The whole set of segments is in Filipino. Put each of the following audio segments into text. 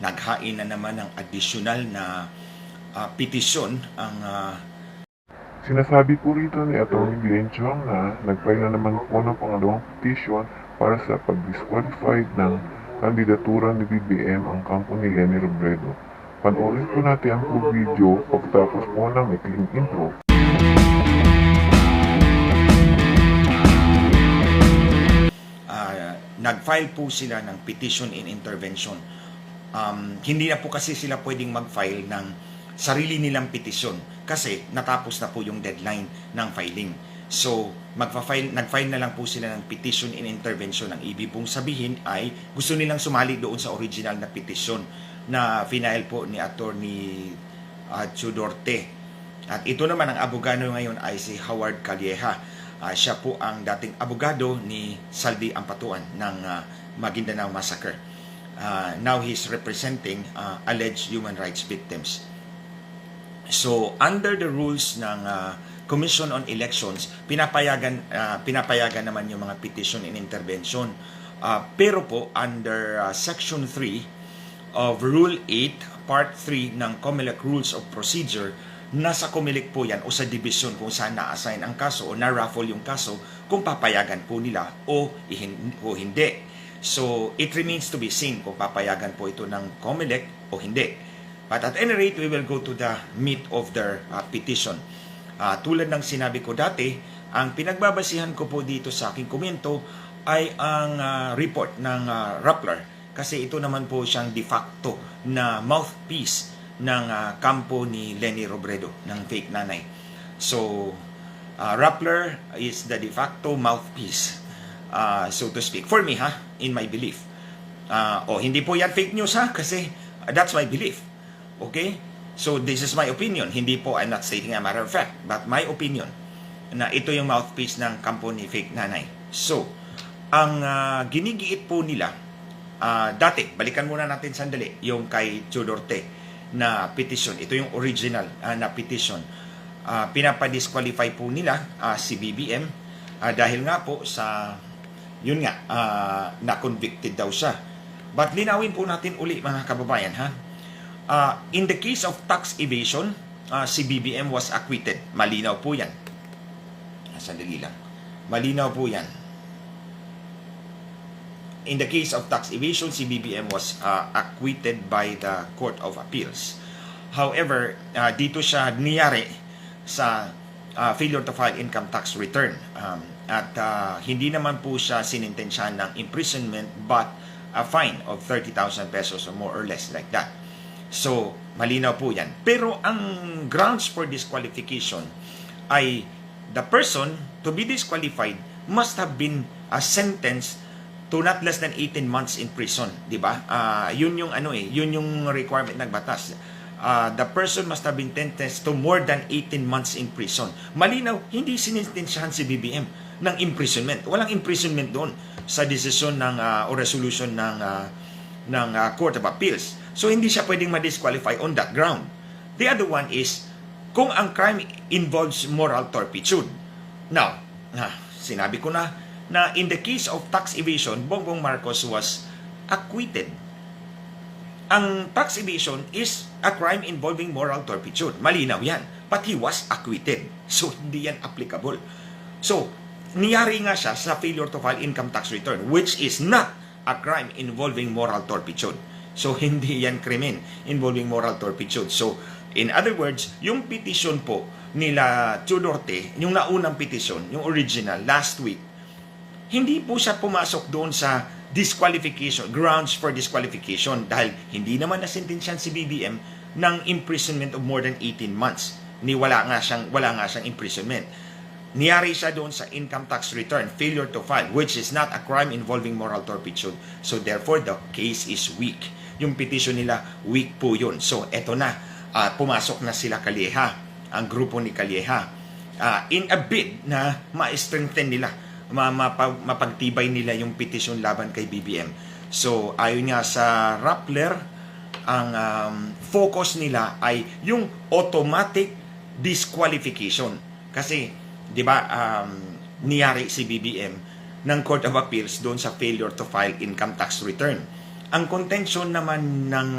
naghain na naman ng additional na petisyon ang Sinasabi po rito ni Atty.Glen Chong na nag-file na naman po ng pangalawang petition para sa pag-disqualified ng kandidatura ni BBM ang kampo ni Leni Robredo. Panoorin po natin ang full video pagkatapos po ng ikling intro. Nag-file po sila ng petition in intervention. Hindi na po kasi sila pwedeng mag-file ng sarili nilang petisyon kasi natapos na po yung deadline ng filing. So, nag-file na lang po sila ng petition in intervention. Ang ibig pong sabihin ay gusto nilang sumali doon sa original na petition na final po ni Atty. Chudorte. At ito naman ang abogado ngayon ay si Howard Calleja. Siya po ang dating abogado ni Saldi Ampatuan ng Maguindanao Massacre. Now he's representing alleged human rights victims. So, under the rules ng Commission on Elections, pinapayagan naman yung mga petition in intervention. Pero po, under Section 3 of Rule 8, Part 3 ng COMELEC Rules of Procedure, nasa COMELEC po yan o sa division kung saan na-assign ang kaso o na-raffle yung kaso kung papayagan po nila o hindi. So, it remains to be seen kung papayagan po ito ng COMELEC o hindi. But at any rate, we will go to the meat of their petition. Tulad ng sinabi ko dati, ang pinagbabasihan ko po dito sa aking komento ay ang report ng Rappler. Kasi ito naman po siyang de facto na mouthpiece ng kampo ni Leni Robredo, ng fake nanay. So, Rappler is the de facto mouthpiece, so to speak. For me, in my belief. Hindi po yan fake news, kasi that's my belief. Okay? So, this is my opinion. Hindi po, I'm not stating a matter of fact, but my opinion na ito yung mouthpiece ng kampo ni fake nanay. So, ang ginigiit po nila, dati, balikan muna natin sandali, yung kay Chudorte na petition. Ito yung original na petition. Pinapadisqualify po nila si BBM dahil nga po sa, yun nga, na-convicted daw siya. But linawin po natin uli, mga kababayan, in the case of tax evasion, si BBM was acquitted. Malinaw po yan. Sandali lang. Malinaw po yan. In the case of tax evasion, si BBM was acquitted by the Court of Appeals. However, dito siya niyari sa failure to file income tax return. At hindi naman po siya sinintensyahan ng imprisonment but a fine of 30,000 pesos or more or less like that. So, malinaw po yan. Pero ang grounds for disqualification ay the person to be disqualified must have been sentenced to not less than 18 months in prison, di ba? Yun yung yun yung requirement ng batas. The person must have been sentenced to more than 18 months in prison. Malinaw, hindi sinintensyahan si BBM ng imprisonment. Walang imprisonment doon sa desisyon ng o resolution ng Court of Appeals. So, hindi siya pwedeng ma-disqualify on that ground. The other one is, kung ang crime involves moral turpitude. Now, sinabi ko na in the case of tax evasion, Bongbong Marcos was acquitted. Ang tax evasion is a crime involving moral turpitude. Malinaw yan. But he was acquitted. So, hindi yan applicable. So, niyari nga siya sa failure to file income tax return, which is not a crime involving moral turpitude. So, hindi yan krimen involving moral turpitude. So, in other words, yung petition po nila Chudorte, yung naunang petition, yung original, last week, hindi po siya pumasok doon sa disqualification, grounds for disqualification dahil hindi naman nasintensyahan si BBM ng imprisonment of more than 18 months. Wala nga siyang imprisonment. Niyari siya doon sa income tax return, failure to file, which is not a crime involving moral turpitude. So therefore, the case is weak. Yung petition nila, weak po yun. So eto na, pumasok na sila Calleja, ang grupo ni Calleja, in a bid na ma-strengthen nila, mapagtibay nila yung petition laban kay BBM. So ayon nga sa Rappler, ang focus nila ay yung automatic disqualification. Kasi, di ba, niyari si BBM ng Court of Appeals doon sa failure to file income tax return. Ang contention naman ng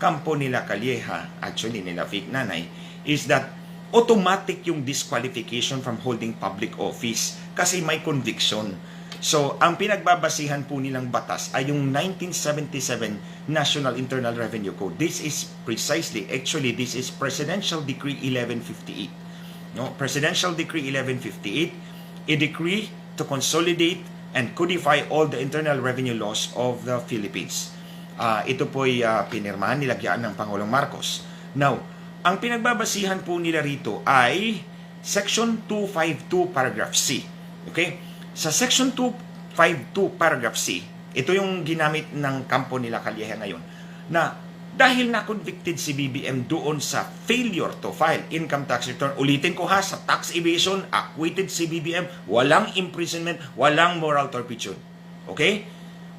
kampo nila Calleja, actually nila Fake Nanay, is that automatic yung disqualification from holding public office kasi may conviction. So, ang pinagbabasihan po nilang batas ay yung 1977 National Internal Revenue Code. This is this is Presidential Decree 1158. No? Presidential Decree 1158, a decree to consolidate and codify all the internal revenue laws of the Philippines. Ito po'y pinirmahan, nilagyan ng Pangulong Marcos. Now, ang pinagbabasihan po nila rito ay Section 252 Paragraph C. Okay? Sa Section 252 Paragraph C, ito yung ginamit ng kampo nila Calleja ngayon, na dahil na-convicted si BBM doon sa failure to file income tax return, ulitin ko ha, sa tax evasion, acquitted si BBM, walang imprisonment, walang moral turpitude. Okay?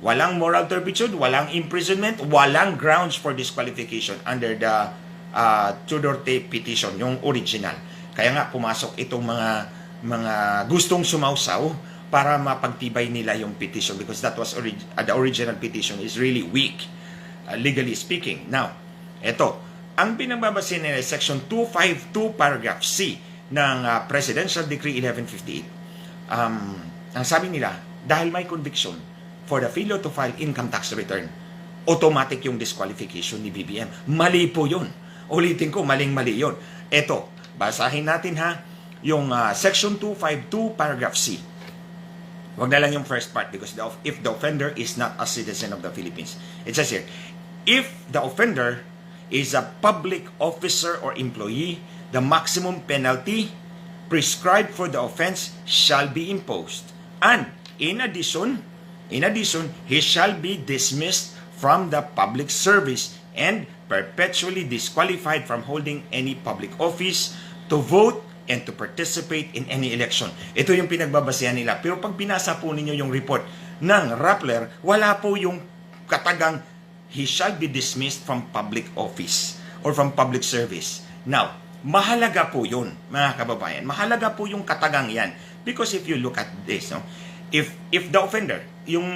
Walang moral turpitude, walang imprisonment, walang grounds for disqualification under the Tudorte petition, yung original. Kaya nga pumasok itong mga gustong sumausaw para mapagtibay nila yung petition because that was the original petition is really weak, legally speaking. Now, ito, ang pinagbabasin nila Section 252 Paragraph C ng Presidential Decree 1158. Ang sabi nila, dahil may conviction for the failure to file income tax return, automatic yung disqualification ni BBM. Mali po yun. Ulitin ko, maling-mali yun. Ito, basahin natin ha, yung Section 252 Paragraph C. Wag na lang yung first part because if the offender is not a citizen of the Philippines. It says here, if the offender is a public officer or employee, the maximum penalty prescribed for the offense shall be imposed. And in addition, he shall be dismissed from the public service and perpetually disqualified from holding any public office, to vote, and to participate in any election. Ito yung pinagbabasihan nila. Pero pag binasa po ninyo yung report ng Rappler, wala po yung katagang he shall be dismissed from public office or from public service. Now, mahalaga po yun, mga kababayan. Mahalaga po yung katagang yan. Because if you look at this, no, if the offender, yung,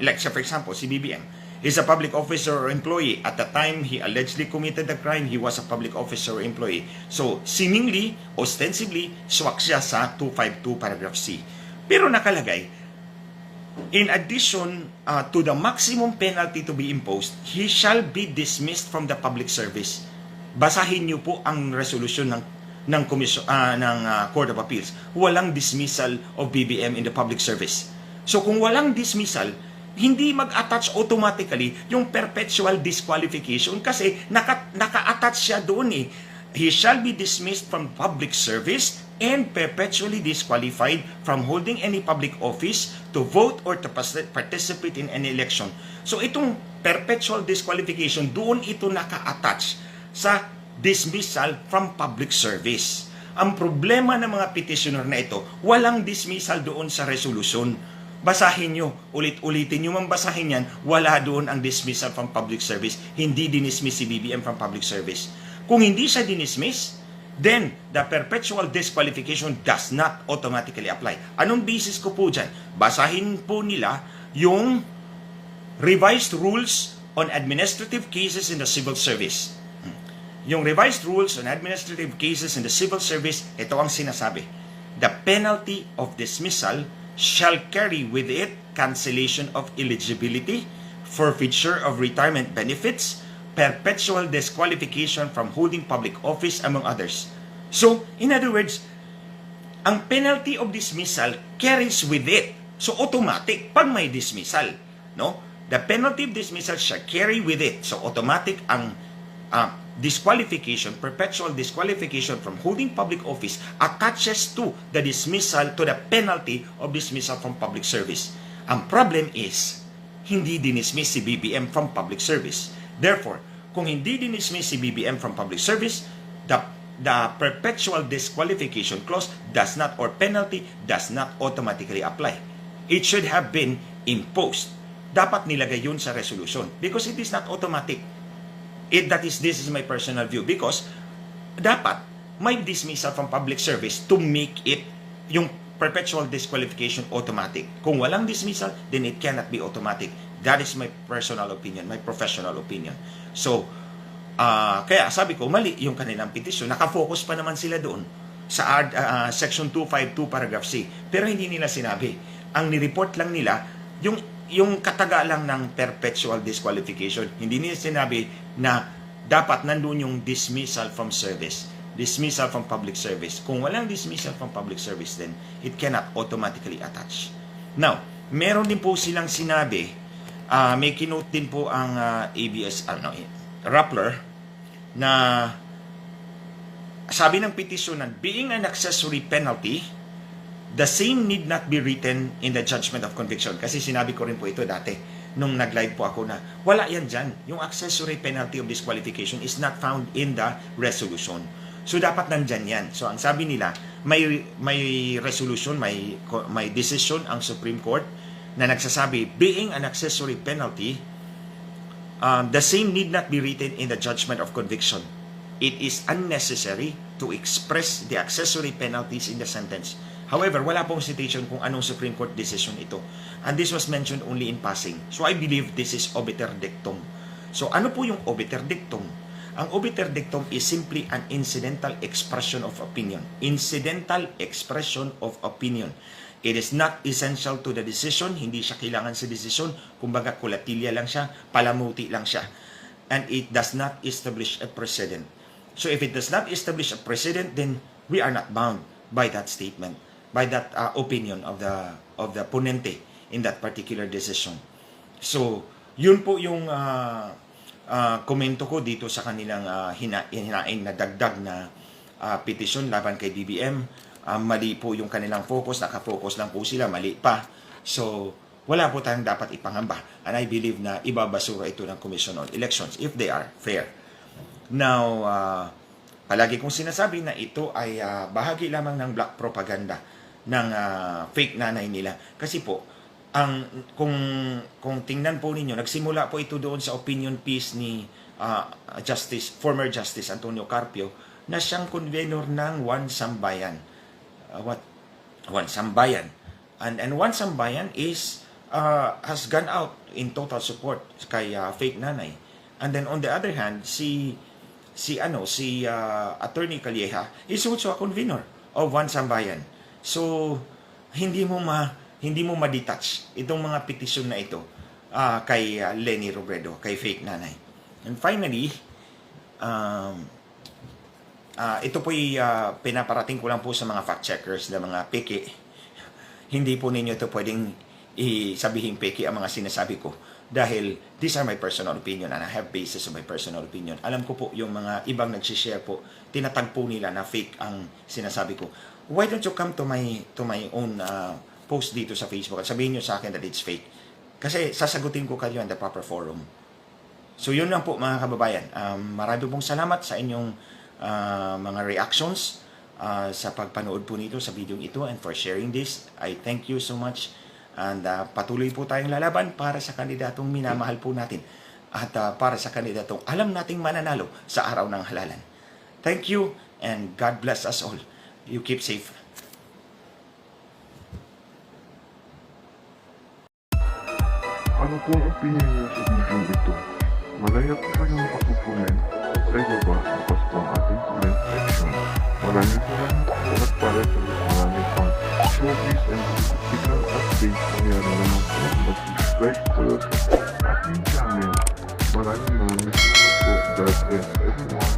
like for example, si BBM, is a public officer or employee. At the time he allegedly committed the crime, he was a public officer or employee. So, seemingly, ostensibly, swak siya sa 252 Paragraph C. Pero nakalagay, in addition to the maximum penalty to be imposed, he shall be dismissed from the public service. Basahin niyo po ang resolution ng Court of Appeals. Walang dismissal of BBM in the public service. So, kung walang dismissal, hindi mag-attach automatically yung perpetual disqualification kasi naka-attach siya doon eh. He shall be dismissed from public service and perpetually disqualified from holding any public office, to vote or to participate in any election. So itong perpetual disqualification, doon ito naka-attach sa dismissal from public service. Ang problema ng mga petitioner na ito, walang dismissal doon sa resolution. Basahin nyo, ulit-ulitin nyo basahin yan, wala doon ang dismissal from public service. Hindi dinismiss si BBM from public service. Kung hindi siya dinismiss, then the perpetual disqualification does not automatically apply. Anong basis ko po dyan? Basahin po nila yung revised rules on administrative cases in the civil service. Yung revised rules on administrative cases in the civil service, ito ang sinasabi. The penalty of dismissal shall carry with it cancellation of eligibility, forfeiture of retirement benefits, perpetual disqualification from holding public office, among others. So, in other words, ang penalty of dismissal carries with it. So, automatic pag may dismissal, no? The penalty of dismissal shall carry with it. So, automatic ang disqualification, perpetual disqualification from holding public office attaches to the dismissal, to the penalty of dismissal from public service. Ang problem is, hindi dinismiss si BBM from public service. Therefore, kung hindi dinismiss si BBM from public service, the perpetual disqualification clause does not, or penalty does not automatically apply. It should have been imposed. Dapat nilagay yun sa resolution because it is not automatic. This is my personal view because dapat may dismissal from public service to make it yung perpetual disqualification automatic. Kung walang dismissal, then it cannot be automatic. That is my personal opinion, my professional opinion. So, kaya sabi ko, mali yung kanilang petition. Nakafocus pa naman sila doon sa Section 252, Paragraph C. Pero hindi nila sinabi. Ang nireport lang nila, yung kataga lang ng perpetual disqualification. Hindi nila sinabi na dapat nandun yung dismissal from service, dismissal from public service. Kung walang dismissal from public service, then it cannot automatically attach. Now, meron din po silang sinabi, may kinote din po ang ABS, Rappler, na sabi ng petitionan, being an accessory penalty, the same need not be written in the judgment of conviction. Kasi sinabi ko rin po ito dati, nung nag-live po ako na, wala yan dyan. Yung accessory penalty of disqualification is not found in the resolution. So, dapat nandyan yan. So, ang sabi nila, may resolution, may decision ang Supreme Court na nagsasabi, being an accessory penalty, the same need not be written in the judgment of conviction. It is unnecessary to express the accessory penalties in the sentence. However, wala pong citation kung anong Supreme Court decision ito. And this was mentioned only in passing. So I believe this is obiter dictum. So ano po yung obiter dictum? Ang obiter dictum is simply an incidental expression of opinion. Incidental expression of opinion. It is not essential to the decision. Hindi siya kailangan sa decision. Kumbaga, kulatilya lang siya, palamuti lang siya. And it does not establish a precedent. So if it does not establish a precedent, then we are not bound by that statement, by that opinion of the ponente in that particular decision. So, yun po yung komento ko dito sa kanilang hinaing na dagdag na petition laban kay BBM. Mali po yung kanilang focus, nakafocus lang po sila, mali pa. So, wala po tayong dapat ipangamba. And I believe na ibabasura ito ng Commission on Elections if they are fair. Now, palagi kong sinasabi na ito ay bahagi lamang ng black propaganda ng fake nanay nila. Kasi po, kung tingnan po ninyo, nagsimula po ito doon sa opinion piece ni former Justice Antonio Carpio na siyang convenor ng One Sambayan. One Sambayan. And One Sambayan has gone out in total support kay fake nanay. And then on the other hand, si Attorney Calleja is also a convenor of One Sambayan. So hindi mo ma-detach itong mga petition na ito kay Leni Robredo, kay fake nanay. And finally, ito po'y pinaparating ko lang po sa mga fact-checkers na mga peke. Hindi po ninyo ito pwedeng sabihin peke ang mga sinasabi ko. Dahil these are my personal opinion and I have basis of my personal opinion. Alam ko po yung mga ibang nagsishare po, tinatag po nila na fake ang sinasabi ko. Why don't you come to my own post dito sa Facebook at sabihin nyo sa akin that it's fake? Kasi sasagutin ko kayo in the proper forum. So yun lang po mga kababayan. Marami pong salamat sa inyong mga reactions sa pagpanood po nito sa video ito and for sharing this. I thank you so much and patuloy po tayong lalaban para sa kandidatong minamahal po natin at para sa kandidatong alam nating mananalo sa araw ng halalan. Thank you and God bless us all. You keep safe. Ano po ang opinion niyo sa video ito? Malaya po kayong makakupunin sa ibaba bukas po ang ating comment section. Maraming salamat po at para sa marami pang showbiz and political updates nangyari naman po mag-subscribe po sa ating channel. Maraming salamat po. God bless everyone.